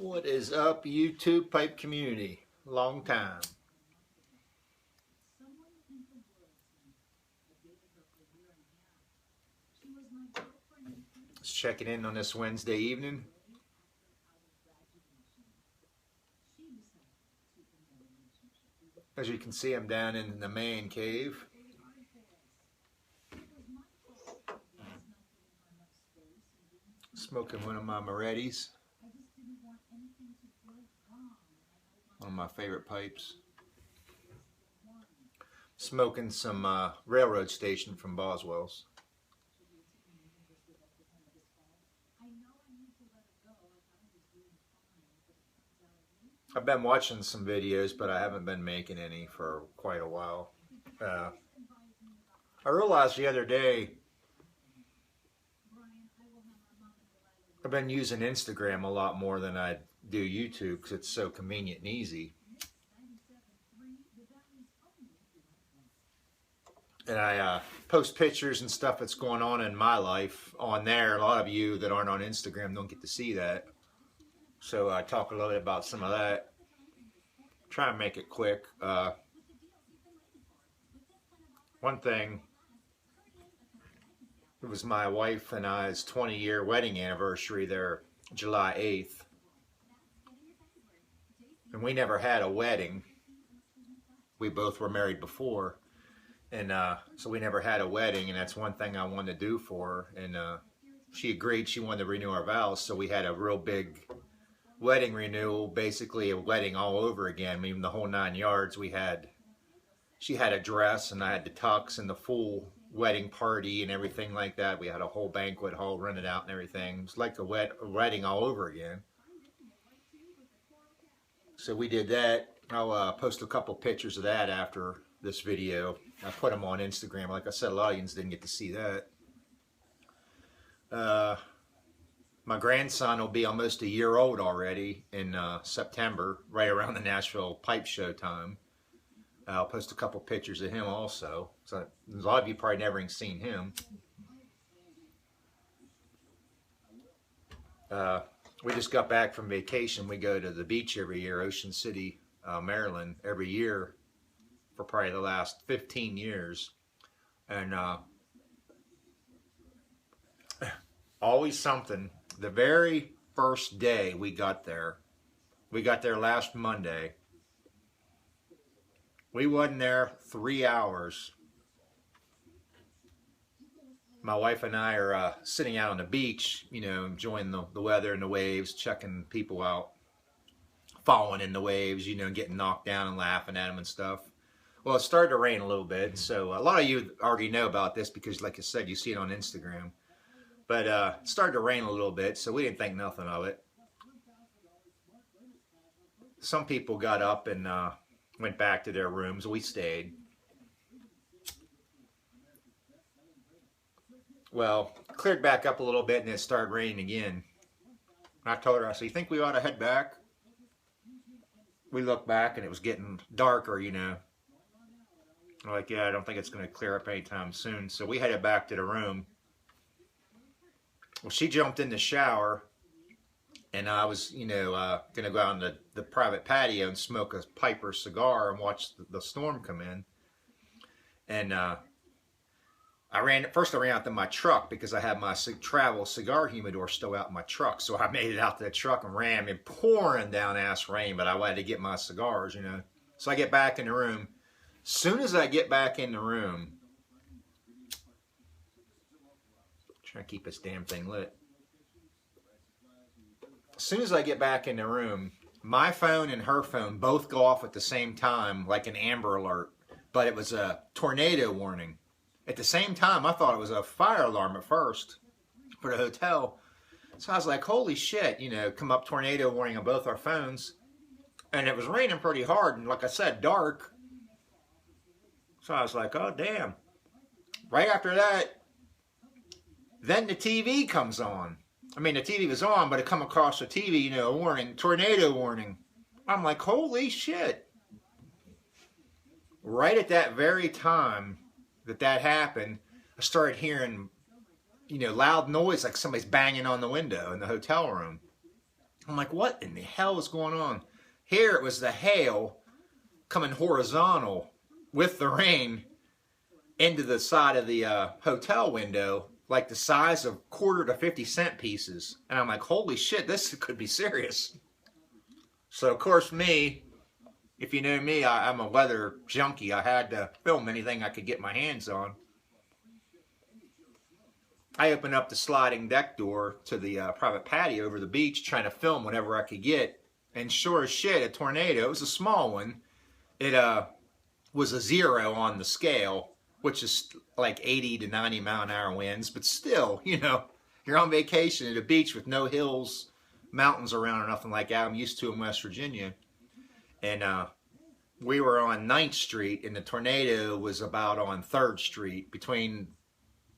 What is up, YouTube pipe community? Long time. Just checking in on this Wednesday evening. As you can see, I'm down in the man cave. Smoking one of my Moretti's. One of my favorite pipes. Smoking some Railroad Station from Boswell's. I've been watching some videos, but I haven't been making any for quite a while. I realized the other day I've been using Instagram a lot more than I do YouTube because it's so convenient and easy. And I post pictures and stuff that's going on in my life on there. A lot of you that aren't on Instagram don't get to see that. So I talk a little bit about some of that. Try and make it quick. One thing, it was my wife and I's 20-year wedding anniversary there, July 8th. And we never had a wedding. We both were married before. And so we never had a wedding, and that's one thing I wanted to do for her. And she agreed she wanted to renew our vows, so we had a real big wedding renewal, basically a wedding all over again. I mean, the whole 9 yards. She had a dress, and I had the tux and the full wedding party and everything like that. We had a whole banquet hall rented out and everything. It was like a wedding all over again. So we did that. I'll post a couple pictures of that after this video. I put them on Instagram. Like I said, a lot of you didn't get to see that. My grandson will be almost a year old already in September, right around the Nashville Pipe Show time. I'll post a couple pictures of him also. So a lot of you probably never even seen him. We just got back from vacation. We go to the beach every year, Ocean City, Maryland, every year for probably the last 15 years. And always something. The very first day we got there last Monday. We wasn't there 3 hours. My wife and I are sitting out on the beach, you know, enjoying the weather and the waves, checking people out, falling in the waves, you know, getting knocked down and laughing at them and stuff. Well, it started to rain a little bit, so a lot of you already know about this because, like I said, you see it on Instagram. But it started to rain a little bit, so we didn't think nothing of it. Some people got up and went back to their rooms. We stayed. Well, it cleared back up a little bit, and it started raining again. And I told her, I said, you think we ought to head back? We looked back, and it was getting darker, you know. I'm like, yeah, I don't think it's going to clear up anytime soon. So we headed back to the room. Well, she jumped in the shower, and I was, you know, going to go out on the private patio and smoke a pipe or cigar and watch the storm come in. And I ran out to my truck because I had my travel cigar humidor still out in my truck. So I made it out to the truck and ran in pouring down ass rain, but I wanted to get my cigars, you know. So I get back in the room. As soon as I get back in the room, trying to keep this damn thing lit. As soon as I get back in the room, my phone and her phone both go off at the same time, like an Amber Alert. But it was a tornado warning. At the same time, I thought it was a fire alarm at first for the hotel. So I was like, holy shit, you know, come up tornado warning on both our phones. And it was raining pretty hard, and like I said, dark. So I was like, oh, damn. Right after that, then the TV comes on. I mean, the TV was on, but it come across the TV, you know, a warning, tornado warning. I'm like, holy shit. Right at that very time that happened, I started hearing, you know, loud noise like somebody's banging on the window in the hotel room. I'm like, what in the hell is going on? Here it was the hail coming horizontal with the rain into the side of the hotel window, like the size of quarter to 50-cent pieces. And I'm like, holy shit, this could be serious. So, of course, me, if you know me, I'm a weather junkie. I had to film anything I could get my hands on. I opened up the sliding deck door to the private patio over the beach, trying to film whatever I could get. And sure as shit, a tornado. It was a small one. It was a 0 on the scale, which is like 80 to 90 mile an hour winds. But still, you know, you're on vacation at a beach with no hills, mountains around or nothing like that. I'm used to in West Virginia. And we were on 9th Street, and the tornado was about on 3rd Street between,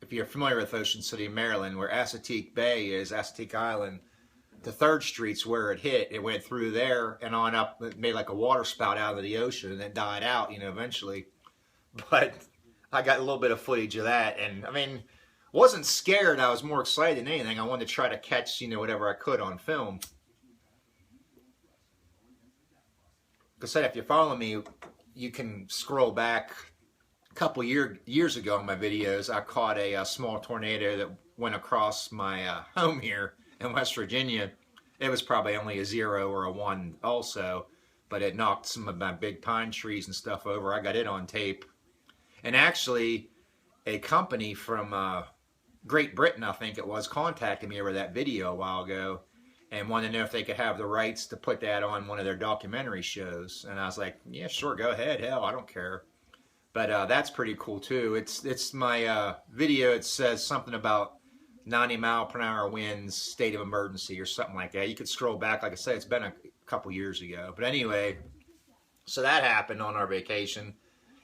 if you're familiar with Ocean City, Maryland, where Assateague Bay is, Assateague Island, the 3rd Street's where it hit. It went through there and on up. It made like a water spout out of the ocean, and then died out, you know, eventually. But I got a little bit of footage of that, and I mean, wasn't scared. I was more excited than anything. I wanted to try to catch, you know, whatever I could on film. Like I said, if you follow me, you can scroll back a couple years ago in my videos. I caught a small tornado that went across my home here in West Virginia. It was probably only a 0 or a 1 also, but it knocked some of my big pine trees and stuff over. I got it on tape. And actually, a company from Great Britain, I think it was, contacted me over that video a while ago and wanted to know if they could have the rights to put that on one of their documentary shows. And I was like, yeah, sure, go ahead. Hell, I don't care. But that's pretty cool too. It's my video. It says something about 90 mile per hour winds, state of emergency or something like that. You could scroll back. Like I said, it's been a couple years ago. But anyway, so that happened on our vacation.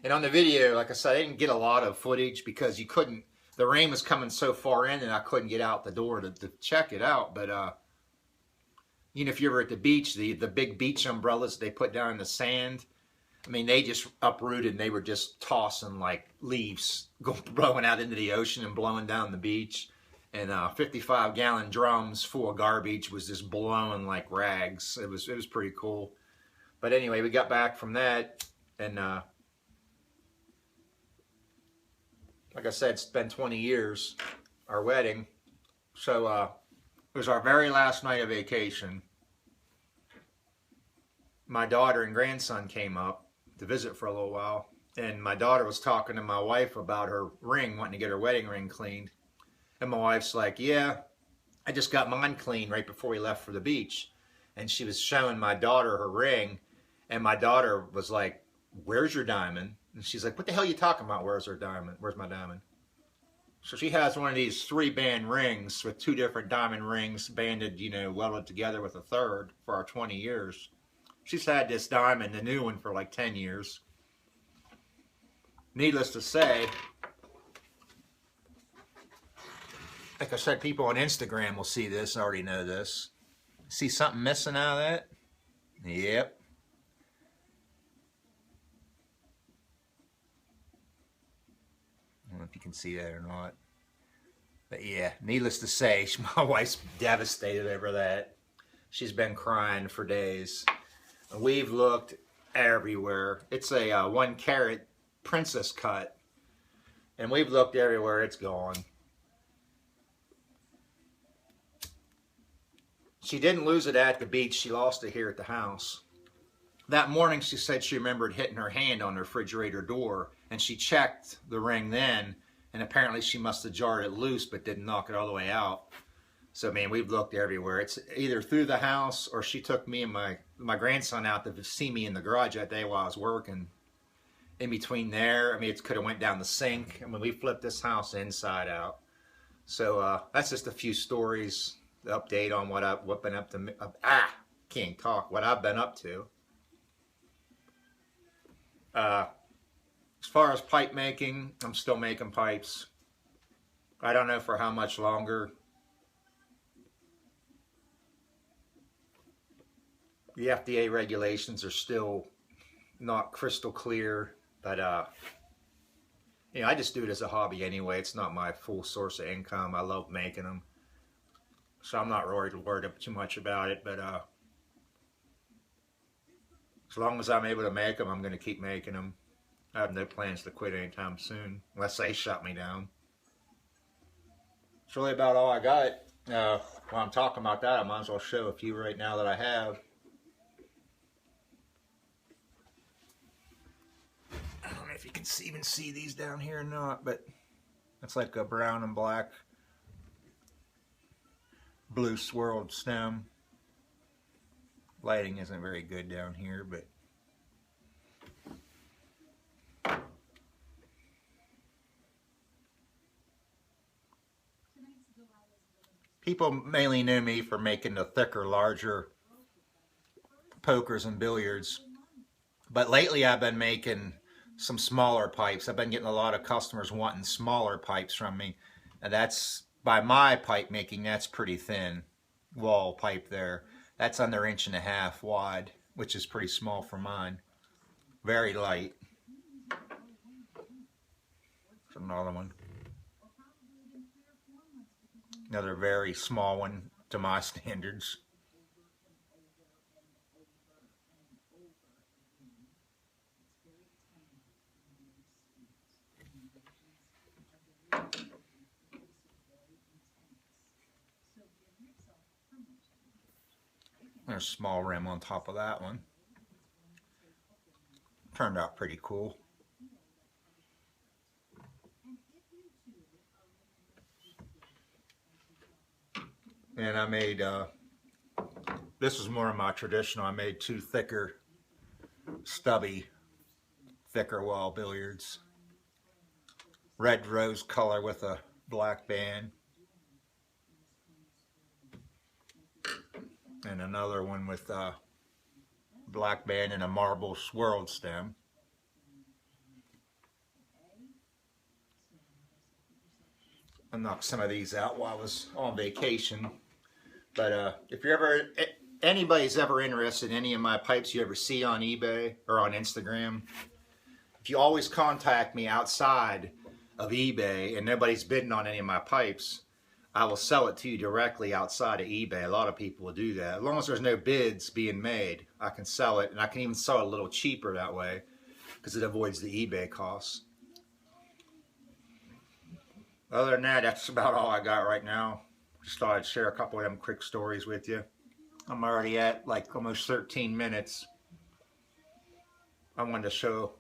And on the video, like I said, I didn't get a lot of footage because you couldn't, the rain was coming so far in and I couldn't get out the door to check it out. But you know, if you're ever at the beach, the big beach umbrellas they put down in the sand, I mean, they just uprooted and they were just tossing like leaves, blowing out into the ocean and blowing down the beach. And 55-gallon drums full of garbage was just blowing like rags. It was pretty cool. But anyway, we got back from that, and like I said, it's been 20 years, our wedding. So it was our very last night of vacation. My daughter and grandson came up to visit for a little while, and my daughter was talking to my wife about her ring, wanting to get her wedding ring cleaned. And my wife's like, yeah, I just got mine cleaned right before we left for the beach. And she was showing my daughter her ring, and my daughter was like, where's your diamond? And she's like, what the hell are you talking about? Where's her diamond? Where's my diamond? So she has one of these 3-band rings with 2 different diamond rings banded, you know, welded together with a 3rd for our 20 years. She's had this diamond, the new one, for like 10 years. Needless to say, like I said, people on Instagram will see this, I already know this. See something missing out of that? Yep. I don't know if you can see that or not. But yeah, needless to say, my wife's devastated over that. She's been crying for days. We've looked everywhere. It's a 1-carat princess cut. And we've looked everywhere. It's gone. She didn't lose it at the beach. She lost it here at the house. That morning, she said she remembered hitting her hand on the refrigerator door, and she checked the ring then, and apparently she must have jarred it loose but didn't knock it all the way out. So, man, we've looked everywhere. It's either through the house, or she took me and my grandson out to see me in the garage that day while I was working. In between there, I mean, it could have went down the sink. I mean, we flipped this house inside out. So that's just a few stories, the update on what I've been up to. Can't talk. What I've been up to. As far as pipe making, I'm still making pipes. I don't know for how much longer. The FDA regulations are still not crystal clear, but you know, I just do it as a hobby anyway. It's not my full source of income. I love making them. So I'm not worried too much about it, but as long as I'm able to make them, I'm going to keep making them. I have no plans to quit anytime soon, unless they shut me down. That's really about all I got. While I'm talking about that, I might as well show a few right now that I have. I don't know if you can even see these down here or not, but it's like a brown and black blue swirled stem. Lighting isn't very good down here, but people mainly know me for making the thicker, larger pokers and billiards. But lately I've been making some smaller pipes. I've been getting a lot of customers wanting smaller pipes from me. And that's, by my pipe making, that's pretty thin wall pipe there. That's under 1.5 inches wide, which is pretty small for mine. Very light. There's another one. Another very small one to my standards. There's a small rim on top of that one. Turned out pretty cool. And I made, this was more of my traditional, I made 2 thicker, stubby, thicker wall billiards. Red rose color with a black band. And another one with a black band and a marble swirled stem. I knocked some of these out while I was on vacation. But if you're ever, anybody's ever interested in any of my pipes you ever see on eBay or on Instagram, if you always contact me outside of eBay and nobody's bidding on any of my pipes, I will sell it to you directly outside of eBay. A lot of people will do that. As long as there's no bids being made, I can sell it, and I can even sell it a little cheaper that way because it avoids the eBay costs. Other than that, that's about all I got right now. Just thought I'd share a couple of them quick stories with you. I'm already at like almost 13 minutes. I wanted to show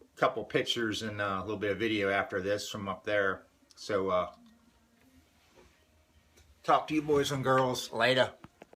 a couple pictures and a little bit of video after this from up there. So, talk to you boys and girls later.